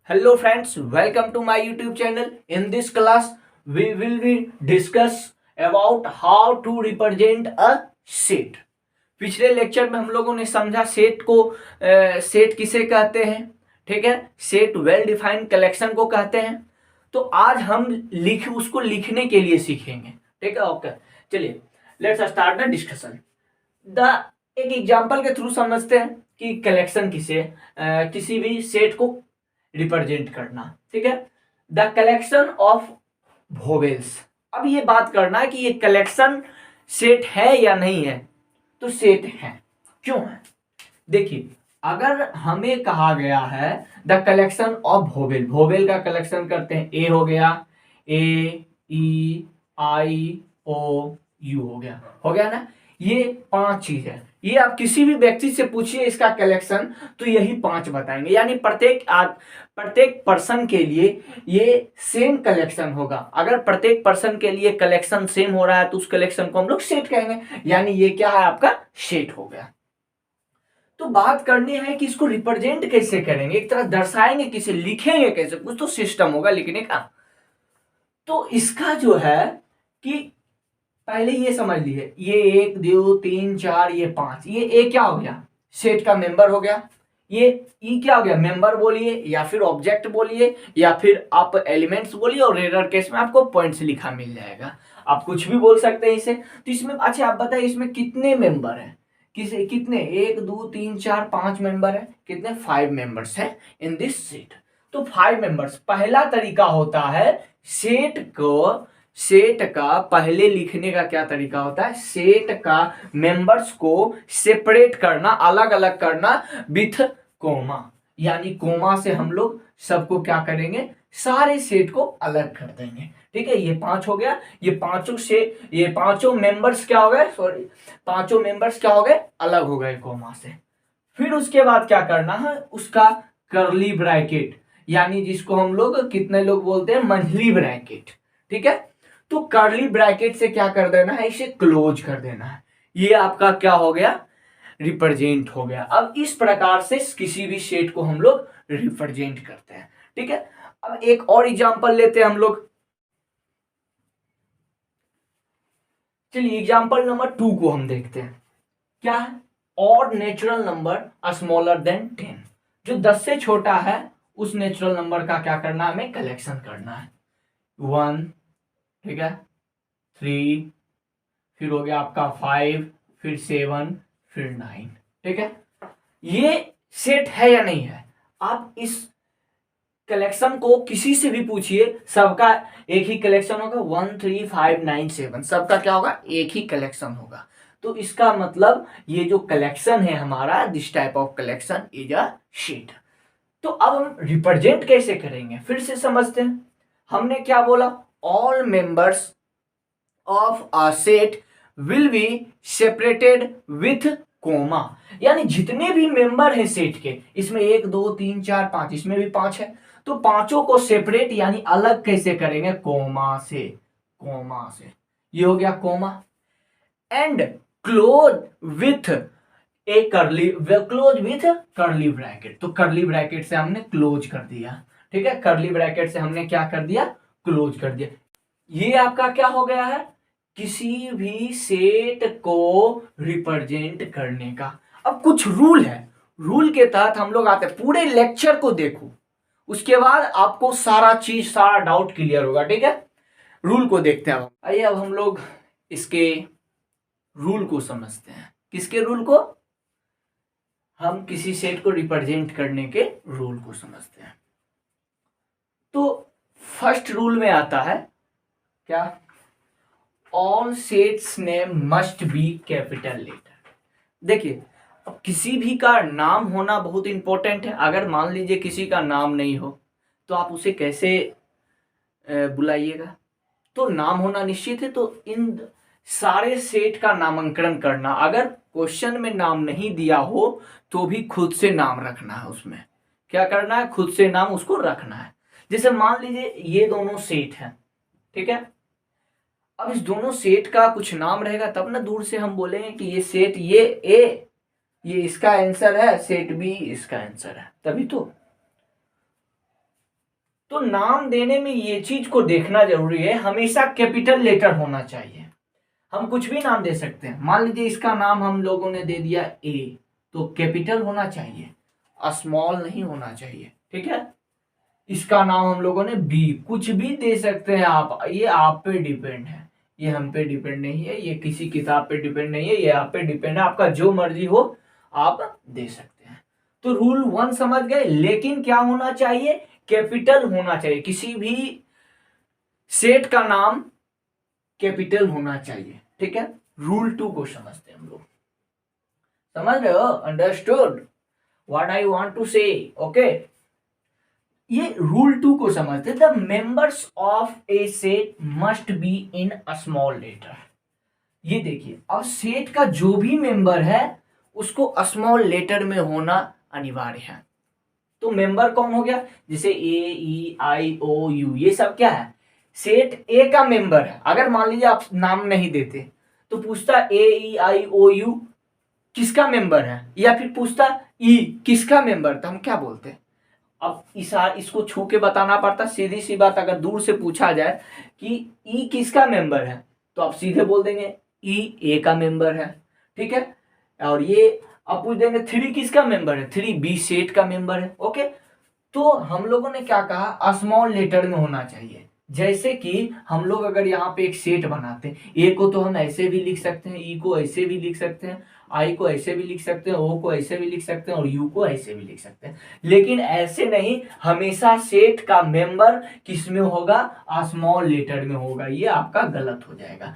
Hello friends, welcome to my YouTube channel. In this class, we will be discuss about how to represent a set. पिछले lecture में हम लोगों ने समझा set को set किसे कहते हैं, ठीक है। सेट वेल डिफाइंड कलेक्शन को कहते हैं। तो आज हम उसको लिखने के लिए सीखेंगे, ठीक है। ओके, चलिए let's start the discussion. The एक एग्जांपल के थ्रू समझते हैं कि कलेक्शन किसी भी सेट को रिप्रेजेंट करना, ठीक है। The collection of vowels. अब ये बात करना है कि ये कलेक्शन सेट है या नहीं है। तो सेट है, क्यों है? देखिए, अगर हमें कहा गया है the collection of vowel, vowel का कलेक्शन करते हैं, ए हो गया, ए ई आई ओ यू हो गया ना। ये 5 चीज है। ये आप किसी भी व्यक्ति से पूछिए इसका कलेक्शन, तो यही 5 बताएंगे। यानी प्रत्येक पर्सन के लिए ये सेम कलेक्शन होगा। अगर प्रत्येक पर्सन के लिए कलेक्शन सेम हो रहा है तो उस कलेक्शन को हम लोग सेट कहेंगे। यानी ये क्या है, आपका सेट हो गया। तो बात करनी है कि इसको रिप्रेजेंट कैसे करेंगे, एक तरह दर्शाएंगे किसे, लिखेंगे कैसे, कुछ तो सिस्टम होगा लिखने का। तो इसका जो है कि पहले ये समझ लीजिए, ये 1 2 3 4 ये 5, ये ए क्या हो गया, सेट का मेंबर हो गया। ये ई क्या हो गया, मेंबर बोलिए या फिर ऑब्जेक्ट बोलिए या फिर आप एलिमेंट्स बोलिए, और रेयर केस में आपको पॉइंट्स लिखा मिल जाएगा। आप कुछ भी बोल सकते हैं इसे। तो इसमें अच्छा आप बताइए इसमें कितने मेंबर हैं, कितने 1 2 3 4 5 मेंबर है, कितने 5 मेंबर्स है इन दिस सेट। तो 5 मेंबर्स। पहला तरीका होता है सेट का पहले लिखने का क्या तरीका होता है, सेट का मेंबर्स को सेपरेट करना, अलग अलग करना विथ कोमा। यानी कोमा से हम लोग सबको क्या करेंगे, सारे सेट को अलग कर देंगे, ठीक है। ये 5 हो गया। ये पांचों मेंबर्स क्या हो गए, पांचों मेंबर्स क्या हो गए, अलग हो गए कोमा से। फिर उसके बाद क्या करना है, उसका कर्ली ब्रैकेट, यानी जिसको हम लोग कितने लोग बोलते हैं, मंथली ब्रैकेट, ठीक है। तो कर्ली ब्रैकेट से क्या कर देना है, इसे क्लोज कर देना है। ये आपका क्या हो गया, रिप्रेजेंट हो गया। अब इस प्रकार से किसी भी सेट को हम लोग रिप्रेजेंट करते हैं, ठीक है। अब एक और एग्जांपल लेते हैं हम लोग। चलिए एग्जांपल नंबर 2 को हम देखते हैं। क्या है, odd natural number smaller than 10। जो 10 से छोटा है उस नेचुरल नंबर का क्या करना है, हमें कलेक्शन करना है। 1, ठीक है, 3, फिर हो गया आपका 5, फिर 7, फिर 9, ठीक है। ये सेट है या नहीं है? आप इस कलेक्शन को किसी से भी पूछिए, सबका एक ही कलेक्शन होगा। 1 3 5 9 7 सबका क्या होगा, एक ही कलेक्शन होगा। तो इसका मतलब ये जो कलेक्शन है हमारा, this type of collection is a set. तो अब हम रिप्रेजेंट कैसे करेंगे, फिर से समझते हैं। हमने क्या बोला, all members of a set will be separated with comma. यानी जितने भी मेंबर हैं सेट के, इसमें 1 2 3 4 5, इसमें भी 5 है, तो पांचों को सेपरेट यानी अलग कैसे करेंगे, कोमा से। ये हो गया comma. And close with curly bracket. तो कर्ली ब्रैकेट से हमने क्लोज कर दिया, ठीक है। कर्ली ब्रैकेट से हमने क्या कर दिया, क्लोज कर दिया। ये आपका क्या हो गया है, किसी भी सेट को रिप्रेजेंट करने का। अब कुछ रूल है, रूल के तहत हम लोग आते हैं। पूरे लेक्चर को देखो, उसके बाद आपको सारा डाउट क्लियर होगा, ठीक है। रूल को देखते हैं। आइए अब हम लोग इसके रूल को समझते हैं। किसके रूल को, हम किसी सेट को रिप्रेजेंट करने के रूल को समझते हैं। तो फर्स्ट रूल में आता है क्या, all sets name must be capital letter. देखिए, अब किसी भी का नाम होना बहुत इंपॉर्टेंट है। अगर मान लीजिए किसी का नाम नहीं हो तो आप उसे कैसे बुलाइएगा। तो नाम होना निश्चित है। तो इन सारे सेट का नामकरण करना, अगर क्वेश्चन में नाम नहीं दिया हो तो भी खुद से नाम रखना है। उसमें क्या करना है, खुद से नाम उसको रखना है। जैसे मान लीजिए ये दोनों सेट हैं, ठीक है। अब इस दोनों सेट का कुछ नाम रहेगा तब ना दूर से हम बोलेंगे कि ये सेट, ये ए, ये इसका आंसर है, सेट बी इसका आंसर है, तभी तो। तो नाम देने में ये चीज को देखना जरूरी है, हमेशा कैपिटल लेटर होना चाहिए। हम कुछ भी नाम दे सकते हैं, मान लीजिए इसका नाम हम लोगों ने दे दिया ए, तो कैपिटल होना चाहिए, स्मॉल नहीं होना चाहिए, ठीक है। इसका नाम हम लोगों ने बी, कुछ भी दे सकते हैं आप, ये आप पे डिपेंड है, ये हम पे डिपेंड नहीं है, ये किसी किताब पे डिपेंड नहीं है, ये आप पे डिपेंड है, आपका जो मर्जी हो आप दे सकते हैं। तो रूल 1 समझ गए, लेकिन क्या होना चाहिए, कैपिटल होना चाहिए, किसी भी सेट का नाम कैपिटल होना चाहिए, ठीक है। रूल 2 को समझते हैं हम लोग, समझ रहे हो, understood what I want to say, okay. ये रूल 2 को समझते, the members of a set must be in a small letter. ये देखिए, अब सेट का जो भी मेंबर है उसको स्मॉल लेटर में होना अनिवार्य है। तो मेंबर कौन हो गया, जैसे ए ई आई ओ यू, ये सब क्या है, सेट ए का मेंबर है। अगर मान लीजिए आप नाम नहीं देते तो पूछता ए ई आई ओ यू किसका मेंबर है, या फिर पूछता ई किसका मेंबर, तो हम क्या बोलते। अब इसको छू के बताना पड़ता, सीधी सी बात, अगर दूर से पूछा जाए कि ई किसका मेंबर है तो आप सीधे बोल देंगे ई ए का मेंबर है, ठीक है। और ये अब पूछ देंगे 3 किसका मेंबर है, 3 बी सेट का मेंबर है, ओके। तो हम लोगों ने क्या कहा, स्मॉल लेटर में होना चाहिए। जैसे कि हम लोग अगर यहाँ पे एक सेट बनाते हैं, ए को तो हम ऐसे भी लिख सकते हैं, ई को ऐसे भी लिख सकते हैं, आई को ऐसे भी लिख सकते हैं, ओ को ऐसे भी लिख सकते हैं और यू को ऐसे भी लिख सकते हैं, लेकिन ऐसे नहीं, हमेशा सेट का मेंबर किस में होगा, स्मॉल लेटर में होगा। ये आपका गलत हो जाएगा,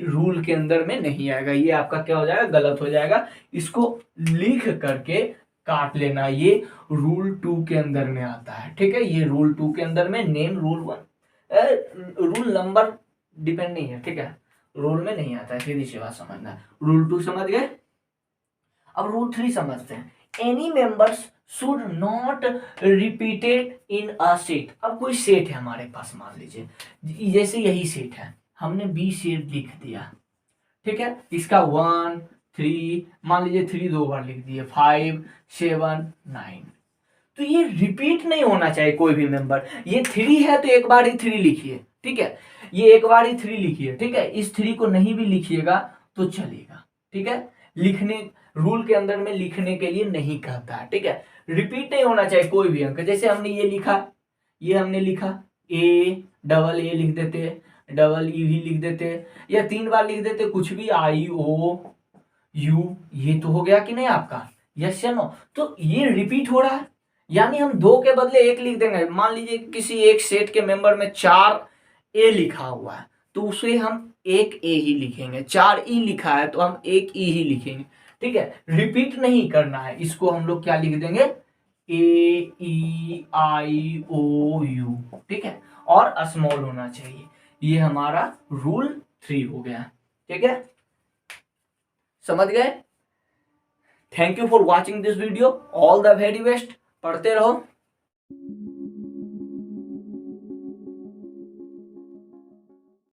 रूल के अंदर में नहीं आएगा, ये आपका क्या हो जाएगा, गलत हो जाएगा। इसको लिख करके काट लेना, ये रूल 2 के अंदर में आता है, ठीक है। ये रूल 2 के अंदर में name rule 1, rule number depend नहीं है, ठीक है, रूल में नहीं आता है, सीधी सी बात समझना। रूल 2 समझ गए, अब रूल 3 समझते हैं। Any members should not repeated in a set. अब कोई सेट है हमारे पास, मान लीजिए जैसे यही सेट है, हमने बी सेट लिख दिया, ठीक है। इसका 1 3, मान लीजिए 3 2 बार लिख दिए, 5 7 9, तो ये रिपीट नहीं होना चाहिए कोई भी मेंबर। ये 3 है तो एक बार ही 3 लिखिए, ठीक है, ये एक बार ही 3 लिखिए, ठीक है। इस 3 को नहीं भी लिखिएगा तो चलेगा, ठीक है। लिखने रूल के अंदर में लिखने के लिए नहीं कहता है, ठीक है। रिपीट नहीं होना चाहिए कोई भी अंक, जैसे हमने ये लिखा, ये हमने लिखा ए, डबल ए लिख देते, डबल ई भी लिख देते, या 3 बार लिख देते, कुछ भी आई ओ यू, ये तो हो गया कि नहीं आपका, यस या नो। तो ये रिपीट हो रहा है, यानी हम 2 के बदले 1 लिख देंगे। मान लीजिए किसी एक सेट के मेंबर में 4 ए लिखा हुआ है तो उसे हम 1 ए ही लिखेंगे, 4 ई लिखा है तो हम 1 ई ही लिखेंगे, ठीक है। रिपीट नहीं करना है, इसको हम लोग क्या लिख देंगे, ए ई आई ओ यू, ठीक है, और स्मॉल होना चाहिए। ये हमारा रूल 3 हो गया, ठीक है, समझ गए। Thank you for watching this video, all the very best, पढ़ते रहो।